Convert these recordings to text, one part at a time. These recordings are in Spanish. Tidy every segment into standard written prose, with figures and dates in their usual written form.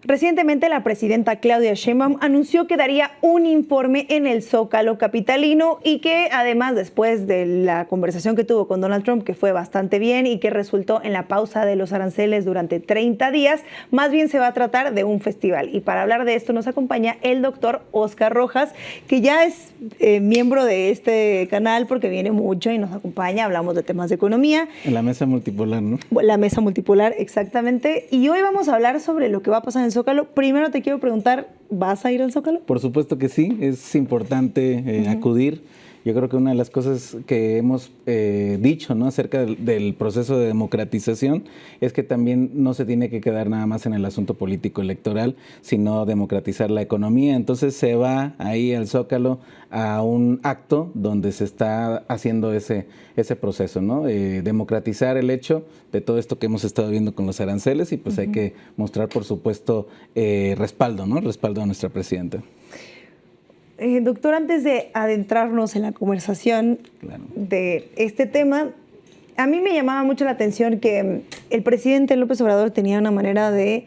Recientemente, la presidenta Claudia Sheinbaum anunció que daría un informe en el Zócalo capitalino y que además, después de la conversación que tuvo con Donald Trump, que fue bastante bien y que resultó en la pausa de los aranceles durante 30 días, más bien se va a tratar de un festival. Y para hablar de esto nos acompaña el doctor Oscar Rojas, que ya es miembro de este canal porque viene mucho y nos acompaña, hablamos de temas de economía. En la mesa multipolar, ¿no? La mesa multipolar, exactamente. Y hoy vamos a hablar sobre lo que va a pasar en el Zócalo. Primero te quiero preguntar, ¿vas a ir al Zócalo? Por supuesto que sí, es importante acudir. Yo creo que una de las cosas que hemos dicho, ¿no?, acerca del proceso de democratización es que también no se tiene que quedar nada más en el asunto político electoral, sino democratizar la economía. Entonces se va ahí al Zócalo a un acto donde se está haciendo ese proceso, ¿no? Democratizar el hecho de todo esto que hemos estado viendo con los aranceles y pues hay que mostrar, por supuesto, respaldo, ¿no? Respaldo a nuestra presidenta. Doctor, antes de adentrarnos en la conversación de este tema, a mí me llamaba mucho la atención que el presidente López Obrador tenía una manera de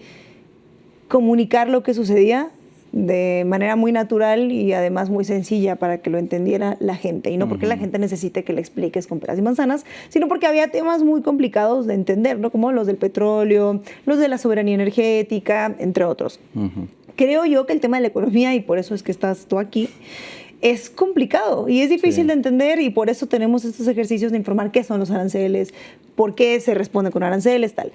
comunicar lo que sucedía de manera muy natural y además muy sencilla para que lo entendiera la gente. Y no porque la gente necesite que le expliques con peras y manzanas, sino porque había temas muy complicados de entender, ¿no? Como los del petróleo, los de la soberanía energética, entre otros. Creo yo que el tema de la economía, y por eso es que estás tú aquí, es complicado y es difícil de entender, y por eso tenemos estos ejercicios de informar qué son los aranceles, por qué se responde con aranceles, tal.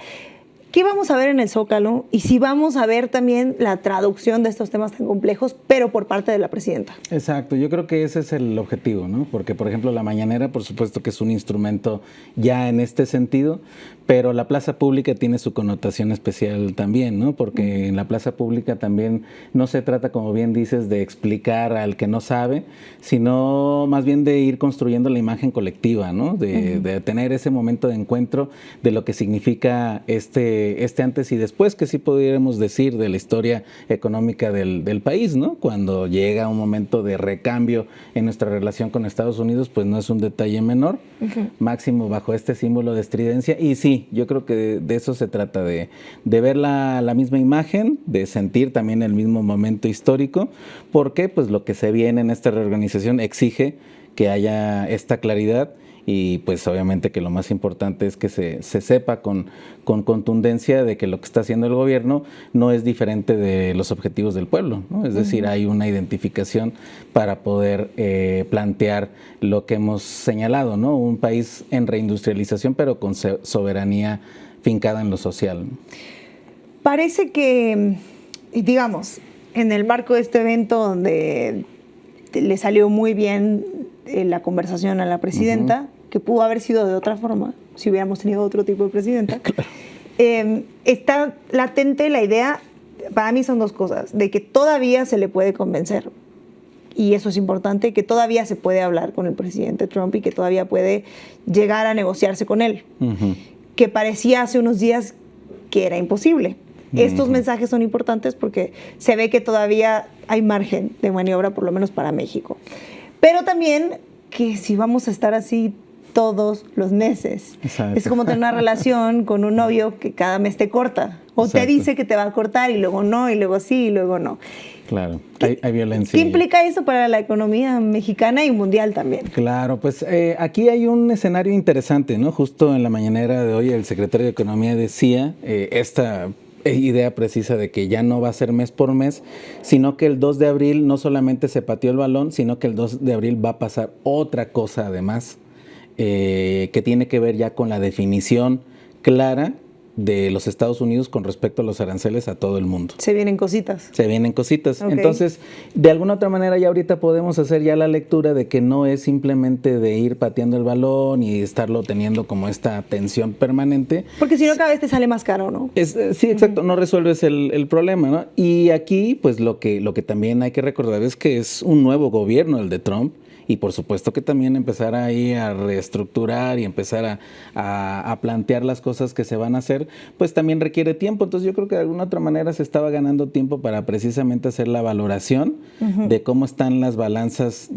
¿Qué vamos a ver en el Zócalo? Y si vamos a ver también la traducción de estos temas tan complejos, pero por parte de la presidenta. Exacto, yo creo que ese es el objetivo, ¿no? Porque, por ejemplo, la mañanera, por supuesto que es un instrumento ya en este sentido, pero la plaza pública tiene su connotación especial también, ¿no? Porque en la plaza pública también no se trata, como bien dices, de explicar al que no sabe, sino más bien de ir construyendo la imagen colectiva, ¿no? De tener ese momento de encuentro de lo que significa este antes y después, que sí pudiéramos decir de la historia económica del país, ¿no? Cuando llega un momento de recambio en nuestra relación con Estados Unidos, pues no es un detalle menor, máximo bajo este símbolo de estridencia. Y sí, yo creo que de eso se trata, de ver la misma imagen, de sentir también el mismo momento histórico, porque pues lo que se viene en esta reorganización exige que haya esta claridad. Y pues obviamente que lo más importante es que se sepa con contundencia de que lo que está haciendo el gobierno no es diferente de los objetivos del pueblo, ¿no? Es decir, hay una identificación para poder plantear lo que hemos señalado, ¿no? Un país en reindustrialización, pero con soberanía fincada en lo social. Parece que, digamos, en el marco de este evento donde le salió muy bien la conversación a la presidenta, que pudo haber sido de otra forma, si hubiéramos tenido otro tipo de presidenta, está latente la idea, para mí son dos cosas, de que todavía se le puede convencer, y eso es importante, que todavía se puede hablar con el presidente Trump y que todavía puede llegar a negociarse con él, que parecía hace unos días que era imposible. Estos mensajes son importantes porque se ve que todavía hay margen de maniobra, por lo menos para México. Pero también que si vamos a estar así todos los meses. Exacto. Es como tener una relación con un novio que cada mes te corta. O Exacto. Te dice que te va a cortar y luego no, y luego sí, y luego no. Claro, hay violencia. ¿Qué implica eso para la economía mexicana y mundial también? Claro, pues aquí hay un escenario interesante, ¿no? Justo en la mañanera de hoy el secretario de Economía decía esta idea precisa de que ya no va a ser mes por mes, sino que el 2 de abril no solamente se pateó el balón, sino que el 2 de abril va a pasar otra cosa además, que tiene que ver ya con la definición clara de los Estados Unidos con respecto a los aranceles a todo el mundo. Se vienen cositas. Se vienen cositas. Okay. Entonces, de alguna otra manera ya ahorita podemos hacer ya la lectura de que no es simplemente de ir pateando el balón y estarlo teniendo como esta tensión permanente. Porque si no cada vez te sale más caro, ¿no? Sí, exacto, no resuelves el problema, ¿no? Y aquí, pues lo que también hay que recordar es que es un nuevo gobierno el de Trump. Y por supuesto que también empezar ahí a reestructurar y empezar a plantear las cosas que se van a hacer, pues también requiere tiempo. Entonces yo creo que de alguna otra manera se estaba ganando tiempo para precisamente hacer la valoración de cómo están las balanzas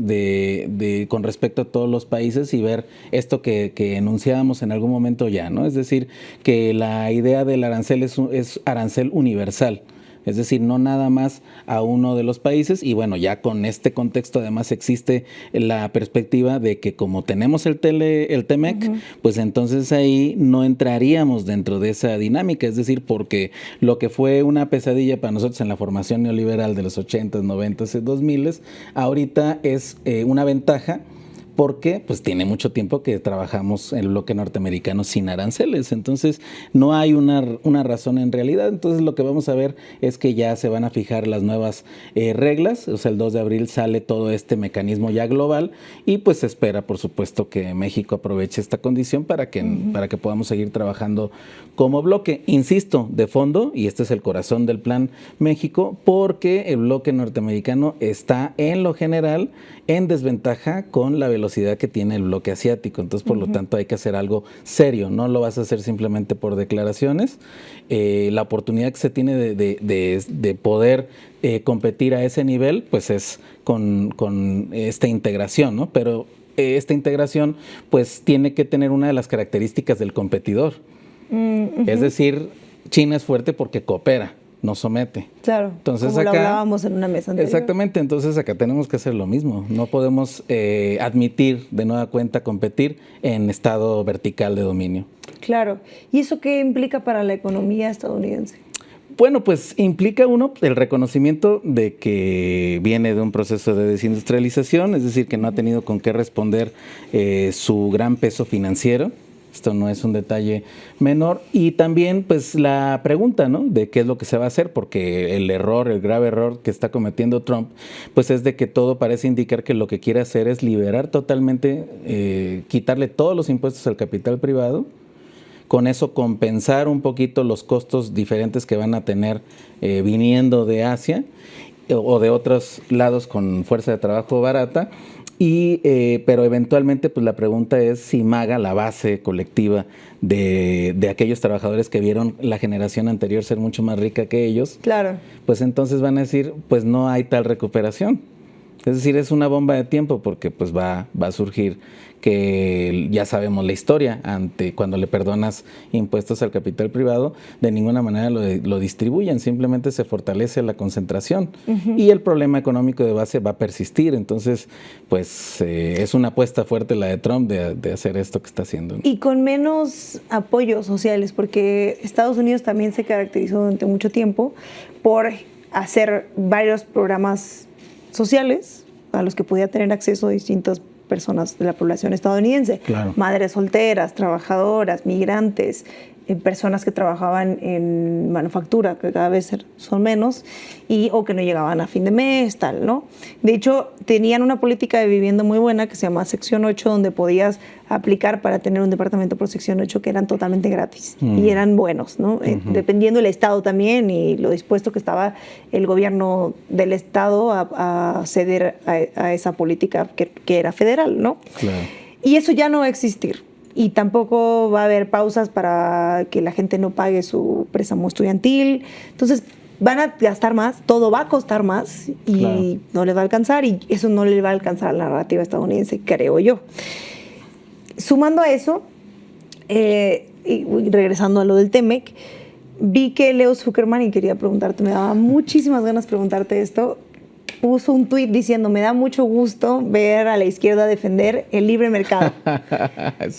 con respecto a todos los países y ver esto que enunciábamos en algún momento ya, ¿no? Es decir, que la idea del arancel es arancel universal. Es decir, no nada más a uno de los países. Y bueno, ya con este contexto además existe la perspectiva de que como tenemos el TEMEC, pues entonces ahí no entraríamos dentro de esa dinámica. Es decir, porque lo que fue una pesadilla para nosotros en la formación neoliberal de los 80s, 90s y 2000s, ahorita es una ventaja, porque pues tiene mucho tiempo que trabajamos en el bloque norteamericano sin aranceles, entonces no hay una razón en realidad. Entonces lo que vamos a ver es que ya se van a fijar las nuevas reglas, o sea, el 2 de abril sale todo este mecanismo ya global y pues se espera, por supuesto, que México aproveche esta condición para que podamos seguir trabajando como bloque. Insisto, de fondo, y este es el corazón del Plan México, porque el bloque norteamericano está en lo general en desventaja con la velocidad que tiene el bloque asiático. Entonces, por lo tanto, hay que hacer algo serio. No lo vas a hacer simplemente por declaraciones. La oportunidad que se tiene de poder competir a ese nivel, pues es con esta integración, ¿no? Pero esta integración, pues, tiene que tener una de las características del competidor. Es decir, China es fuerte porque coopera, no somete. Claro, entonces, como acá, lo hablábamos en una mesa anterior. Exactamente, entonces acá tenemos que hacer lo mismo. No podemos admitir de nueva cuenta competir en estado vertical de dominio. Claro, ¿y eso qué implica para la economía estadounidense? Bueno, pues implica uno el reconocimiento de que viene de un proceso de desindustrialización, es decir, que no ha tenido con qué responder su gran peso financiero. Esto no es un detalle menor. Y también, pues, la pregunta, ¿no?, de qué es lo que se va a hacer, porque el grave error que está cometiendo Trump, pues es de que todo parece indicar que lo que quiere hacer es liberar totalmente, quitarle todos los impuestos al capital privado, con eso compensar un poquito los costos diferentes que van a tener viniendo de Asia o de otros lados con fuerza de trabajo barata. Pero eventualmente, pues la pregunta es si MAGA, la base colectiva de aquellos trabajadores que vieron la generación anterior ser mucho más rica que ellos, claro, pues entonces van a decir, pues no hay tal recuperación. Es decir, es una bomba de tiempo porque pues va a surgir que ya sabemos la historia, cuando le perdonas impuestos al capital privado, de ninguna manera lo distribuyen, simplemente se fortalece la concentración y el problema económico de base va a persistir. Entonces, pues es una apuesta fuerte la de Trump de hacer esto que está haciendo, ¿no? Y con menos apoyos sociales, porque Estados Unidos también se caracterizó durante mucho tiempo por hacer varios programas sociales a los que podía tener acceso distintas personas de la población estadounidense. Claro. Madres solteras, trabajadoras, migrantes, personas que trabajaban en manufactura, que cada vez son menos, o que no llegaban a fin de mes, tal, ¿no? De hecho, tenían una política de vivienda muy buena que se llama Sección 8, donde podías aplicar para tener un departamento por Sección 8 que eran totalmente gratis y eran buenos, ¿no? Dependiendo del estado también y lo dispuesto que estaba el gobierno del estado a ceder a esa política que era federal, ¿no? Claro. Y eso ya no va a existir. Y tampoco va a haber pausas para que la gente no pague su préstamo estudiantil. Entonces van a gastar más, todo va a costar más y claro, no les va a alcanzar, y eso no le va a alcanzar a la narrativa estadounidense, creo yo. Sumando a eso, y regresando a lo del TEMEC, vi que Leo Zuckerman, y quería preguntarte, me daba muchísimas ganas preguntarte esto, puso un tuit diciendo: me da mucho gusto ver a la izquierda defender el libre mercado,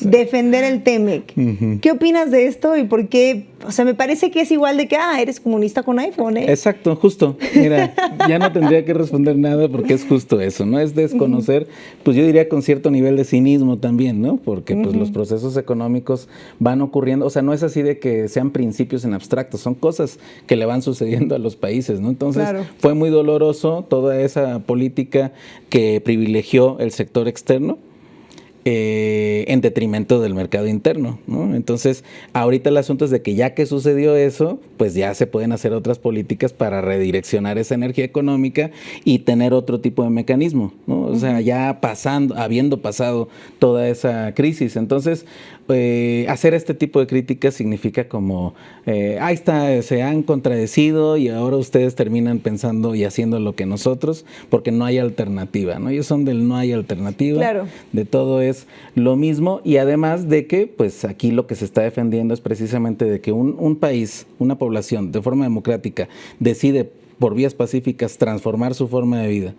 defender el TEMEC. ¿Qué opinas de esto y por qué? O sea, me parece que es igual de que, eres comunista con iPhone, ¿eh? Exacto, justo. Mira, ya no tendría que responder nada porque es justo eso, ¿no? Es desconocer, pues yo diría con cierto nivel de cinismo también, ¿no? Porque pues los procesos económicos van ocurriendo, o sea, no es así de que sean principios en abstracto, son cosas que le van sucediendo a los países, ¿no? Entonces, claro, fue muy doloroso toda esa política que privilegió el sector externo en detrimento del mercado interno, ¿no? Entonces, ahorita el asunto es de que ya que sucedió eso, pues ya se pueden hacer otras políticas para redireccionar esa energía económica y tener otro tipo de mecanismo, ¿no? O sea, ya habiendo pasado toda esa crisis. Entonces, hacer este tipo de críticas significa como, ahí está, se han contradecido y ahora ustedes terminan pensando y haciendo lo que nosotros, porque no hay alternativa, ¿no? Ellos son del no hay alternativa, claro, de todo vez lo mismo, y además de que pues aquí lo que se está defendiendo es precisamente de que un país, una población de forma democrática decide por vías pacíficas transformar su forma de vida.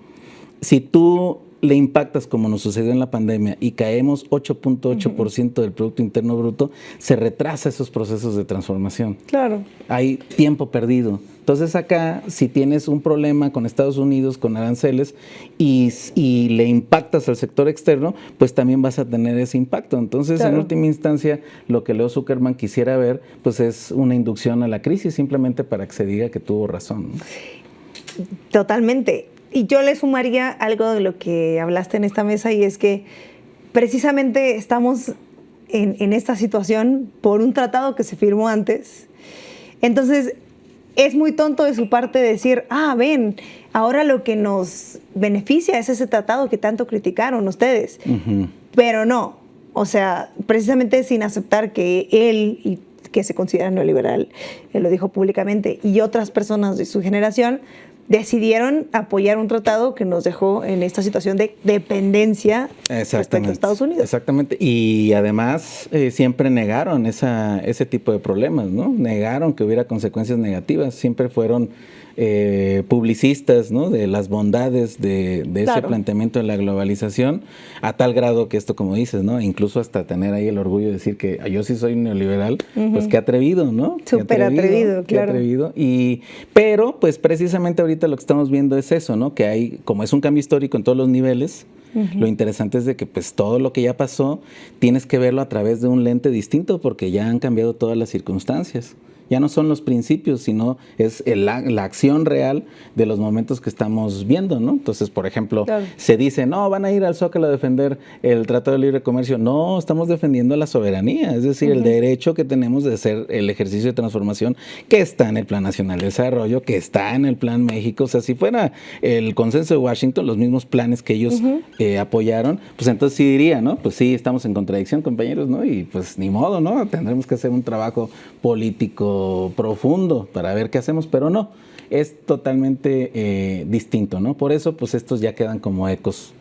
Si tú le impactas como nos sucedió en la pandemia y caemos 8.8% del Producto Interno Bruto, se retrasa esos procesos de transformación. Claro. Hay tiempo perdido. Entonces acá, si tienes un problema con Estados Unidos, con aranceles, y le impactas al sector externo, pues también vas a tener ese impacto. Entonces, claro, en última instancia, lo que Leo Zuckerman quisiera ver, pues es una inducción a la crisis, simplemente para que se diga que tuvo razón, ¿no? Totalmente. Y yo le sumaría algo de lo que hablaste en esta mesa, y es que precisamente estamos en esta situación por un tratado que se firmó antes. Entonces, es muy tonto de su parte decir, ven, ahora lo que nos beneficia es ese tratado que tanto criticaron ustedes. Uh-huh. Pero no, o sea, precisamente sin aceptar que él, y que se considera neoliberal, él lo dijo públicamente, y otras personas de su generación decidieron apoyar un tratado que nos dejó en esta situación de dependencia respecto a Estados Unidos. Exactamente, y además siempre negaron ese tipo de problemas, ¿no? Negaron que hubiera consecuencias negativas, siempre fueron publicistas, ¿no? De las bondades de claro, ese planteamiento de la globalización, a tal grado que esto, como dices, ¿no? Incluso hasta tener ahí el orgullo de decir que yo sí soy neoliberal, uh-huh, pues qué atrevido, ¿no? Súper atrevido, claro. Atrevido. Pero pues precisamente ahorita lo que estamos viendo es eso, ¿no? Que hay, como es un cambio histórico en todos los niveles, uh-huh, lo interesante es de que pues todo lo que ya pasó tienes que verlo a través de un lente distinto, porque ya han cambiado todas las circunstancias. Ya no son los principios, sino es la acción real de los momentos que estamos viendo, ¿no? Entonces, por ejemplo, claro, se dice, no, van a ir al Zócalo a defender el Tratado de Libre Comercio. No, estamos defendiendo la soberanía, es decir, uh-huh, el derecho que tenemos de hacer el ejercicio de transformación que está en el Plan Nacional de Desarrollo, que está en el Plan México. O sea, si fuera el consenso de Washington, los mismos planes que ellos uh-huh, apoyaron, pues entonces sí diría, ¿no? Pues sí, estamos en contradicción, compañeros, ¿no? Y pues ni modo, ¿no? Tendremos que hacer un trabajo político profundo para ver qué hacemos, pero no, es totalmente distinto, ¿no? Por eso, pues estos ya quedan como ecos,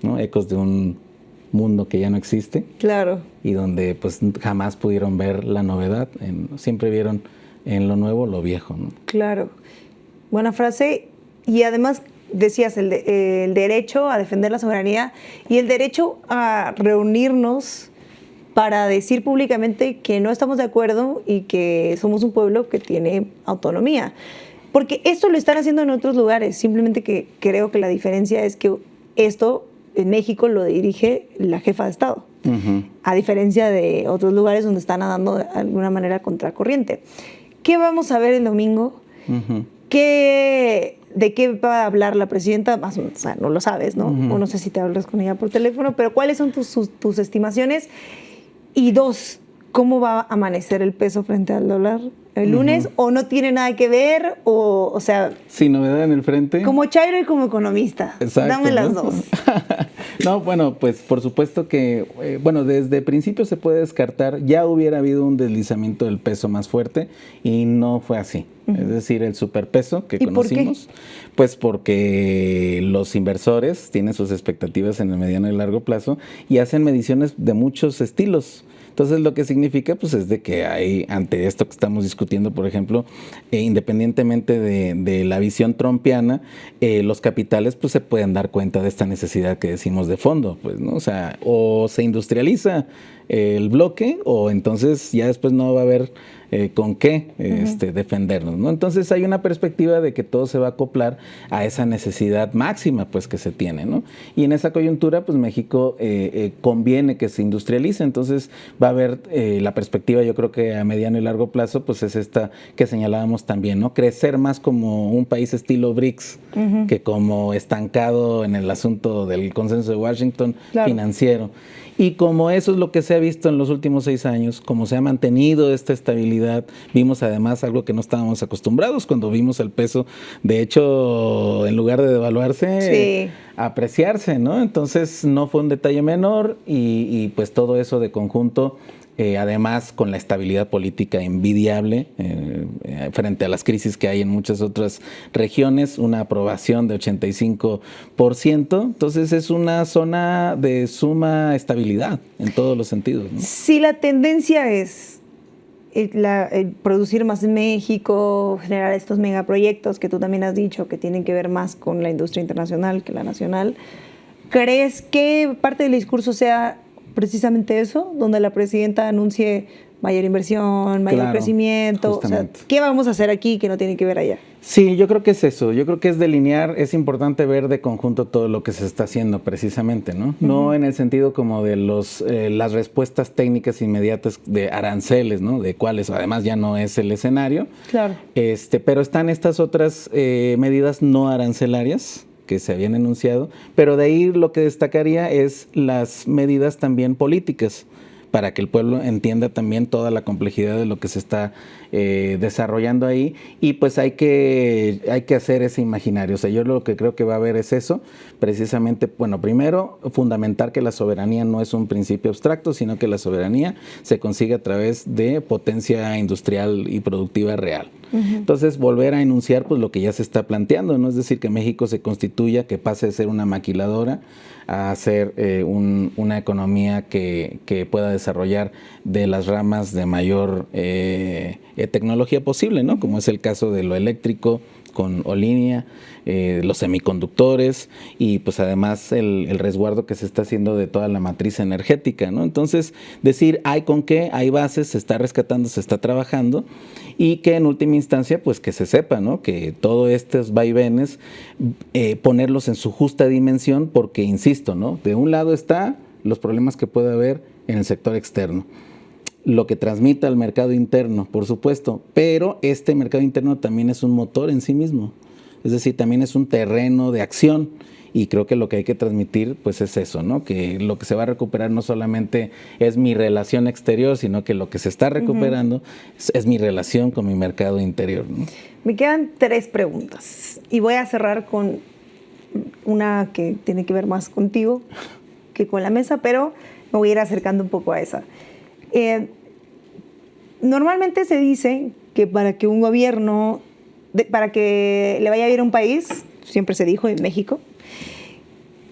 ¿no? Ecos de un mundo que ya no existe. Claro. Y donde pues jamás pudieron ver la novedad, siempre vieron en lo nuevo lo viejo, ¿no? Claro. Buena frase. Y además decías el derecho a defender la soberanía y el derecho a reunirnos para decir públicamente que no estamos de acuerdo y que somos un pueblo que tiene autonomía. Porque esto lo están haciendo en otros lugares, simplemente que creo que la diferencia es que esto en México lo dirige la jefa de Estado, uh-huh, a diferencia de otros lugares donde están nadando de alguna manera contracorriente. ¿Qué vamos a ver el domingo? Uh-huh. ¿De qué va a hablar la presidenta? O sea, no lo sabes, ¿no? Uh-huh. O no sé si te hablas con ella por teléfono, pero ¿cuáles son tus estimaciones? Y dos, ¿cómo va a amanecer el peso frente al dólar el lunes? Uh-huh. ¿O no tiene nada que ver? O sea... Sin novedad en el frente. Como chairo y como economista. Exacto, dame las ¿no? dos. No, bueno, pues por supuesto que, desde el principio se puede descartar, ya hubiera habido un deslizamiento del peso más fuerte y no fue así. Uh-huh. Es decir, el superpeso que conocimos, ¿por qué? Pues porque los inversores tienen sus expectativas en el mediano y largo plazo y hacen mediciones de muchos estilos. Entonces, lo que significa, pues, es de que hay, ante esto que estamos discutiendo, por ejemplo, independientemente de la visión trumpiana, los capitales, pues, se pueden dar cuenta de esta necesidad que decimos de fondo, pues, ¿no? O sea, o se industrializa el bloque, o entonces ya después no va a haber con qué uh-huh, defendernos, ¿no? Entonces hay una perspectiva de que todo se va a acoplar a esa necesidad máxima, pues, que se tiene, ¿no? Y en esa coyuntura, pues, México conviene que se industrialice, entonces va a haber la perspectiva, yo creo que a mediano y largo plazo, pues, es esta que señalábamos también, ¿no? Crecer más como un país estilo BRICS, uh-huh, que como estancado en el asunto del consenso de Washington, claro, financiero. Y como eso es lo que se ha visto en los últimos 6 años, como se ha mantenido esta estabilidad, vimos además algo que no estábamos acostumbrados cuando vimos el peso, de hecho, en lugar de devaluarse, sí, apreciarse, ¿no? Entonces no fue un detalle menor y pues todo eso de conjunto además con la estabilidad política envidiable frente a las crisis que hay en muchas otras regiones, una aprobación de 85%, entonces es una zona de suma estabilidad en todos los sentidos, ¿no? Si la tendencia es producir más en México, generar estos megaproyectos que tú también has dicho que tienen que ver más con la industria internacional que la nacional, ¿crees que parte del discurso sea precisamente eso, donde la presidenta anuncie mayor inversión, mayor crecimiento? O sea, ¿qué vamos a hacer aquí que no tiene que ver allá? Sí, yo creo que es eso. Yo creo que es delinear, es importante ver de conjunto todo lo que se está haciendo precisamente, ¿no? No en el sentido como de las respuestas técnicas inmediatas de aranceles, ¿no? De cuáles además ya no es el escenario. Claro. Pero están estas otras medidas no arancelarias que se habían enunciado, pero de ahí lo que destacaría es las medidas también políticas, para que el pueblo entienda también toda la complejidad de lo que se está desarrollando ahí, y pues hay que hacer ese imaginario. O sea, yo lo que creo que va a haber es eso, precisamente, bueno, primero, fundamentar que la soberanía no es un principio abstracto, sino que la soberanía se consigue a través de potencia industrial y productiva real. Entonces, volver a enunciar pues lo que ya se está planteando, ¿no? Es decir, que México se constituya, que pase de ser una maquiladora a ser una economía que pueda desarrollar de las ramas de mayor tecnología posible, ¿no? Como es el caso de lo eléctrico con Olinia, los semiconductores y pues además el resguardo que se está haciendo de toda la matriz energética, ¿no? Entonces, decir, hay con qué, hay bases, se está rescatando, se está trabajando, y que en última instancia, pues que se sepa, ¿no? Que todos estos vaivenes, ponerlos en su justa dimensión, porque, insisto, ¿no? De un lado está los problemas que puede haber en el sector externo, lo que transmite al mercado interno, por supuesto, pero este mercado interno también es un motor en sí mismo, es decir, también es un terreno de acción, y creo que lo que hay que transmitir pues es eso, ¿no? Que lo que se va a recuperar no solamente es mi relación exterior, sino que lo que se está recuperando es mi relación con mi mercado interior, ¿no? Me quedan 3 preguntas y voy a cerrar con una que tiene que ver más contigo que con la mesa, pero me voy a ir acercando un poco a esa. Normalmente se dice que para que un gobierno, para que le vaya bien a un país, siempre se dijo en México,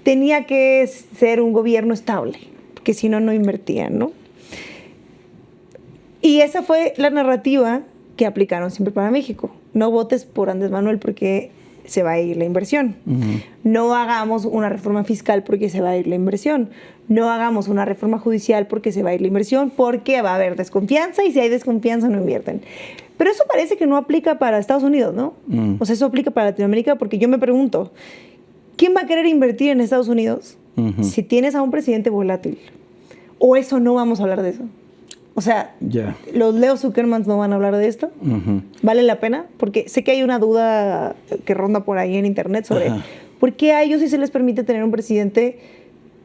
tenía que ser un gobierno estable, porque si no, no invertían, ¿no? Y esa fue la narrativa que aplicaron siempre para México. No votes por Andrés Manuel porque se va a ir la inversión. No hagamos una reforma fiscal porque se va a ir la inversión. No hagamos una reforma judicial porque se va a ir la inversión, porque va a haber desconfianza y si hay desconfianza no invierten. Pero eso parece que no aplica para Estados Unidos, ¿no? O sea, eso aplica para Latinoamérica, porque yo me pregunto, ¿quién va a querer invertir en Estados Unidos si tienes a un presidente volátil? ¿O eso no vamos a hablar de eso? O sea, ¿los Leo Zuckermans no van a hablar de esto? ¿Vale la pena? Porque sé que hay una duda que ronda por ahí en internet sobre por qué a ellos sí se les permite tener un presidente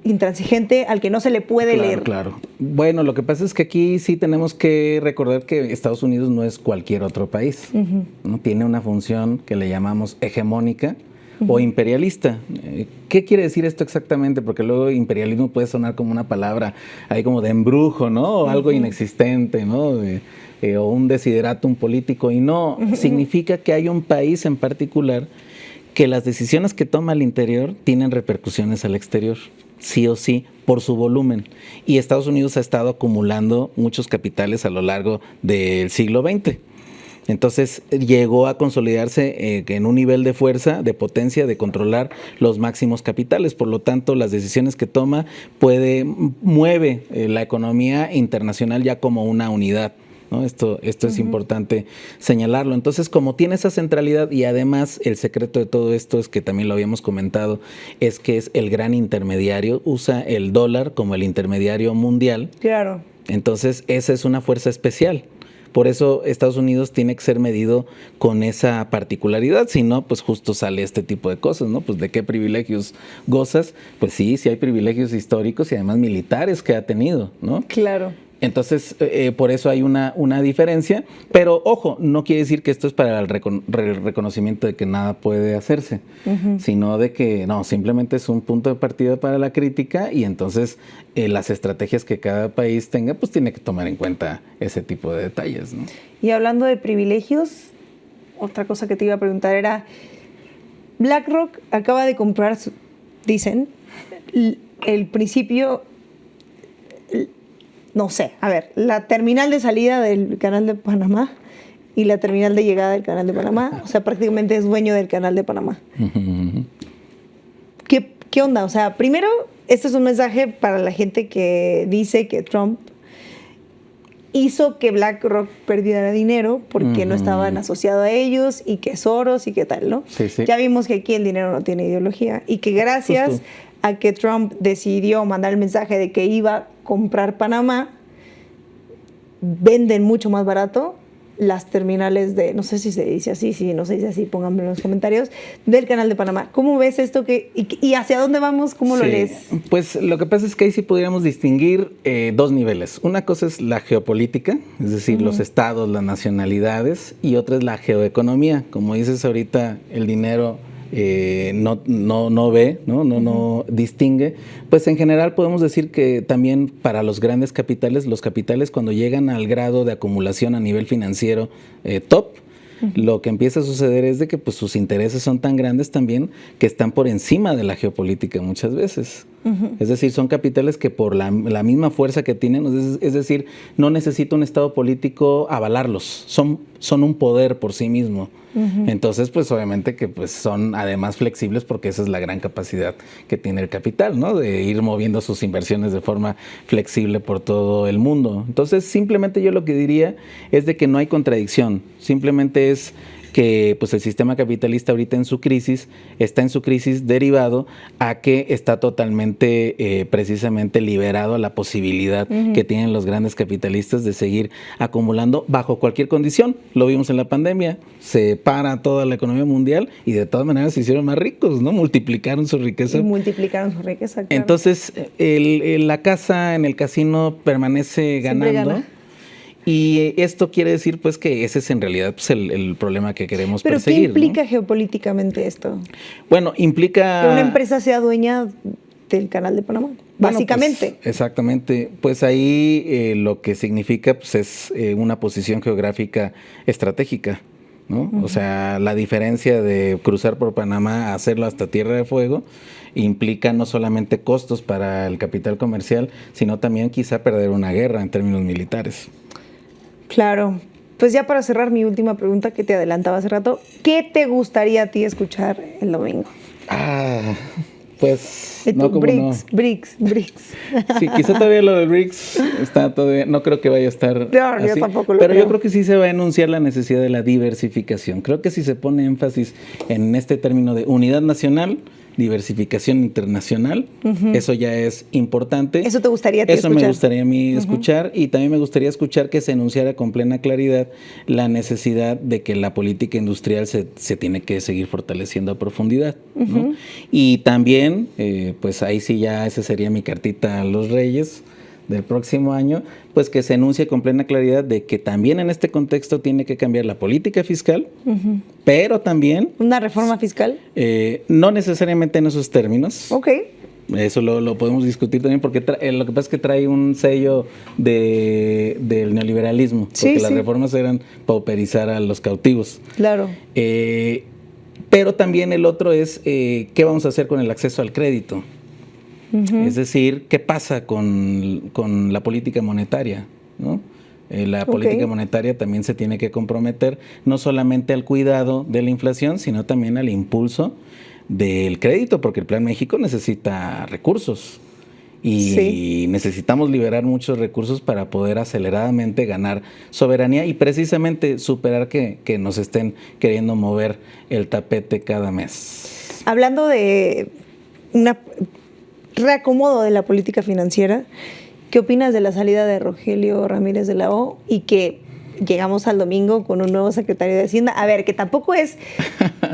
intransigente al que no se le puede leer. Claro. Bueno, lo que pasa es que aquí sí tenemos que recordar que Estados Unidos no es cualquier otro país, ¿no? Tiene una función que le llamamos hegemónica o imperialista. ¿Qué quiere decir esto exactamente? Porque luego imperialismo puede sonar como una palabra ahí como de embrujo, ¿no? O algo inexistente, ¿no? O un desideratum político, y no, significa que hay un país en particular que las decisiones que toma al interior tienen repercusiones al exterior, sí o sí, por su volumen. Y Estados Unidos ha estado acumulando muchos capitales a lo largo del siglo XX. Entonces llegó a consolidarse en un nivel de fuerza, de potencia, de controlar los máximos capitales. Por lo tanto, las decisiones que toma mueve la economía internacional ya como una unidad, ¿no? Esto es importante señalarlo. Entonces, como tiene esa centralidad, y además el secreto de todo esto es que también lo habíamos comentado, es que es el gran intermediario, usa el dólar como el intermediario mundial. Claro. Entonces, esa es una fuerza especial. Por eso Estados Unidos tiene que ser medido con esa particularidad, si no, pues justo sale este tipo de cosas, ¿no? Pues ¿de qué privilegios gozas? Pues sí hay privilegios históricos y además militares que ha tenido, ¿no? Claro. Entonces, por eso hay una diferencia, pero ojo, no quiere decir que esto es para el reconocimiento de que nada puede hacerse, sino de que no, simplemente es un punto de partida para la crítica y entonces las estrategias que cada país tenga, pues tiene que tomar en cuenta ese tipo de detalles, ¿no? Y hablando de privilegios, otra cosa que te iba a preguntar era, BlackRock acaba de comprar, dicen, el principio... No sé, a ver, la terminal de salida del Canal de Panamá y la terminal de llegada del Canal de Panamá, o sea, prácticamente es dueño del Canal de Panamá. ¿Qué onda? O sea, primero, este es un mensaje para la gente que dice que Trump hizo que BlackRock perdiera dinero porque no estaban asociados a ellos y que Soros y qué tal, ¿no? Sí, sí. Ya vimos que aquí el dinero no tiene ideología y que gracias a que Trump decidió mandar el mensaje de que iba a comprar Panamá, venden mucho más barato las terminales de, no sé si se dice así, si no se dice así, pónganme en los comentarios, del Canal de Panamá. ¿Cómo ves esto y hacia dónde vamos? ¿Cómo lo lees? Pues lo que pasa es que ahí sí podríamos distinguir dos niveles. Una cosa es la geopolítica, es decir, los estados, las nacionalidades, y otra es la geoeconomía. Como dices ahorita, el dinero no ve, no distingue. Pues en general podemos decir que también para los grandes capitales, los capitales cuando llegan al grado de acumulación a nivel financiero top, lo que empieza a suceder es de que pues sus intereses son tan grandes también que están por encima de la geopolítica muchas veces. Es decir, son capitales que por la misma fuerza que tienen, es decir, no necesita un estado político avalarlos, son un poder por sí mismo. Entonces, pues obviamente que pues son además flexibles porque esa es la gran capacidad que tiene el capital, ¿no? De ir moviendo sus inversiones de forma flexible por todo el mundo. Entonces, simplemente yo lo que diría es de que no hay contradicción, simplemente es que pues el sistema capitalista ahorita está en su crisis derivado a que está totalmente precisamente liberado a la posibilidad que tienen los grandes capitalistas de seguir acumulando bajo cualquier condición. Lo vimos en la pandemia, se para toda la economía mundial y de todas maneras se hicieron más ricos, ¿no? Multiplicaron su riqueza. Claro. Entonces, la casa en el casino permanece ganando. Y esto quiere decir pues que ese es en realidad pues, el problema que queremos perseguir. ¿Pero qué implica geopolíticamente esto? Bueno, implica... que una empresa sea dueña del Canal de Panamá, básicamente. Pues, exactamente. Pues ahí lo que significa pues, es una posición geográfica estratégica, ¿no? O sea, la diferencia de cruzar por Panamá a hacerlo hasta Tierra de Fuego implica no solamente costos para el capital comercial, sino también quizá perder una guerra en términos militares. Claro. Pues ya para cerrar mi última pregunta que te adelantaba hace rato, ¿qué te gustaría a ti escuchar el domingo? Pues no, como BRICS. Sí, quizá todavía lo del BRICS está todavía, no creo que vaya a estar así, yo tampoco lo pero creo. Yo creo que sí se va a enunciar la necesidad de la diversificación. Creo que si se pone énfasis en este término de unidad nacional, diversificación internacional, eso ya es importante. ¿Eso te gustaría a ti escuchar? Eso me gustaría a mí escuchar, y también me gustaría escuchar que se enunciara con plena claridad la necesidad de que la política industrial se tiene que seguir fortaleciendo a profundidad, ¿no? Y también, pues ahí sí ya esa sería mi cartita a los Reyes del próximo año, pues que se enuncie con plena claridad de que también en este contexto tiene que cambiar la política fiscal, pero también... ¿Una reforma fiscal? No necesariamente en esos términos. Ok. Eso lo podemos discutir también porque lo que pasa es que trae un sello del neoliberalismo, porque las reformas eran pauperizar a los cautivos. Claro. Pero también el otro es qué vamos a hacer con el acceso al crédito. Es decir, ¿qué pasa con la política monetaria, ¿no? La política monetaria también se tiene que comprometer no solamente al cuidado de la inflación, sino también al impulso del crédito, porque el Plan México necesita recursos y necesitamos liberar muchos recursos para poder aceleradamente ganar soberanía y precisamente superar que nos estén queriendo mover el tapete cada mes. Hablando de una reacomodo de la política financiera, ¿qué opinas de la salida de Rogelio Ramírez de la O y que llegamos al domingo con un nuevo secretario de Hacienda? A ver, que tampoco es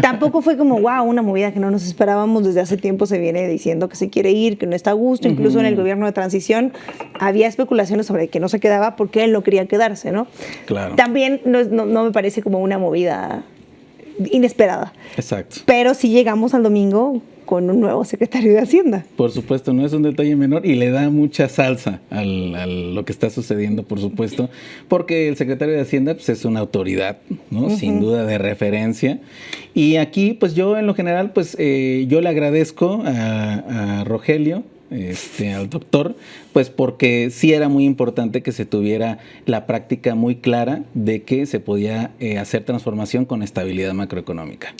tampoco fue como, wow, una movida que no nos esperábamos. Desde hace tiempo se viene diciendo que se quiere ir, que no está a gusto. Incluso en el gobierno de transición había especulaciones sobre que no se quedaba porque él no quería quedarse, ¿no? Claro. También no me parece como una movida inesperada. Exacto. Pero sí llegamos al domingo con un nuevo secretario de Hacienda. Por supuesto, no es un detalle menor y le da mucha salsa a lo que está sucediendo, por supuesto, porque el secretario de Hacienda pues, es una autoridad, ¿no? Sin duda de referencia. Y aquí, pues yo en lo general, pues yo le agradezco a Rogelio, al doctor, pues porque sí era muy importante que se tuviera la práctica muy clara de que se podía hacer transformación con estabilidad macroeconómica.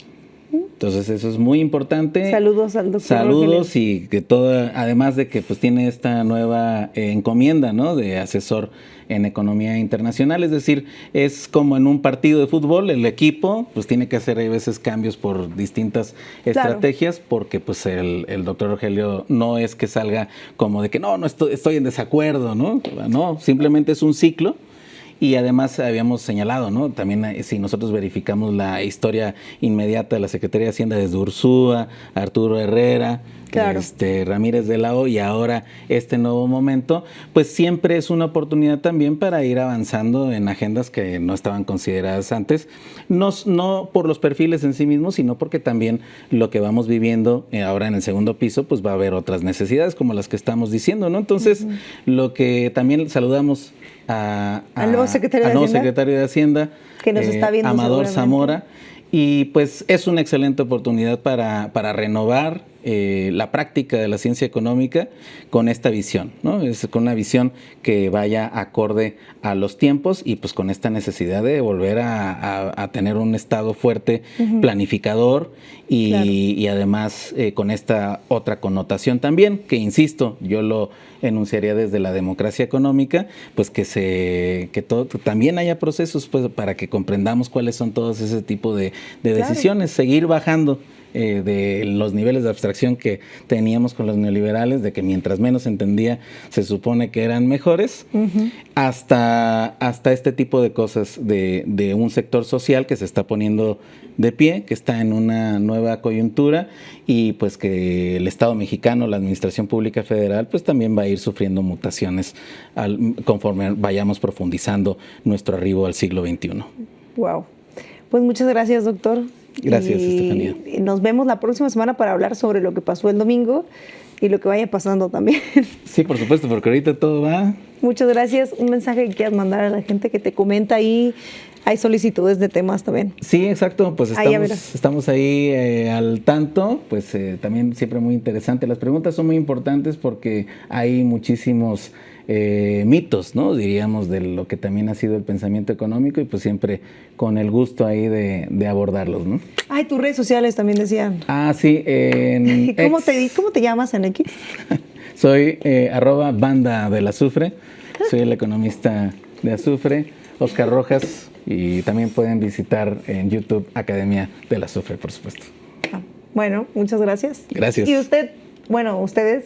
Entonces eso es muy importante. Saludos al doctor. Saludos Rogelio. Y que además de que pues tiene esta nueva encomienda, ¿no? De asesor en economía internacional, es decir, es como en un partido de fútbol, el equipo pues tiene que hacer a veces cambios por distintas estrategias, porque pues el doctor Rogelio no es que salga como de que no estoy en desacuerdo, ¿no? No, simplemente es un ciclo. Y además habíamos señalado, ¿no? También si nosotros verificamos la historia inmediata de la Secretaría de Hacienda desde Ursúa, Arturo Herrera, claro, Ramírez de la O y ahora este nuevo momento, pues siempre es una oportunidad también para ir avanzando en agendas que no estaban consideradas antes, no por los perfiles en sí mismos, sino porque también lo que vamos viviendo ahora en el segundo piso, pues va a haber otras necesidades como las que estamos diciendo, ¿no? Entonces, lo que también saludamos al nuevo secretario de Hacienda, que nos está viendo, Amador Zamora, y pues es una excelente oportunidad para renovar la práctica de la ciencia económica con esta visión, ¿no? Es con una visión que vaya acorde a los tiempos y pues con esta necesidad de volver a tener un Estado fuerte, planificador y además con esta otra connotación también, que insisto, yo lo enunciaría desde la democracia económica, pues que también haya procesos pues, para que comprendamos cuáles son todos ese tipo de decisiones, seguir bajando de los niveles de abstracción que teníamos con los neoliberales, de que mientras menos entendía se supone que eran mejores, hasta este tipo de cosas de un sector social que se está poniendo de pie, que está en una nueva coyuntura y pues que el Estado mexicano, la Administración Pública Federal, pues también va a ir sufriendo mutaciones conforme vayamos profundizando nuestro arribo al siglo XXI. Wow. Pues muchas gracias, doctor. Gracias, Estefanía. Nos vemos la próxima semana para hablar sobre lo que pasó el domingo y lo que vaya pasando también. Sí, por supuesto, porque ahorita todo va. Muchas gracias. Un mensaje que quieras mandar a la gente que te comenta ahí. Hay solicitudes de temas también. Sí, exacto. Pues estamos ahí al tanto. Pues también siempre muy interesante. Las preguntas son muy importantes porque hay muchísimos mitos, ¿no? Diríamos, de lo que también ha sido el pensamiento económico y pues siempre con el gusto ahí de abordarlos, ¿no? Ay, tus redes sociales también decían. Ah, sí. ¿Cómo te llamas en X? Soy @banda del azufre. Soy el economista de Azufre, Oscar Rojas, y también pueden visitar en YouTube Academia del Azufre, por supuesto. Bueno, muchas gracias. Gracias. Y ustedes,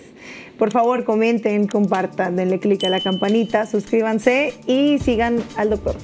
por favor, comenten, compartan, denle clic a la campanita, suscríbanse y sigan al doctor.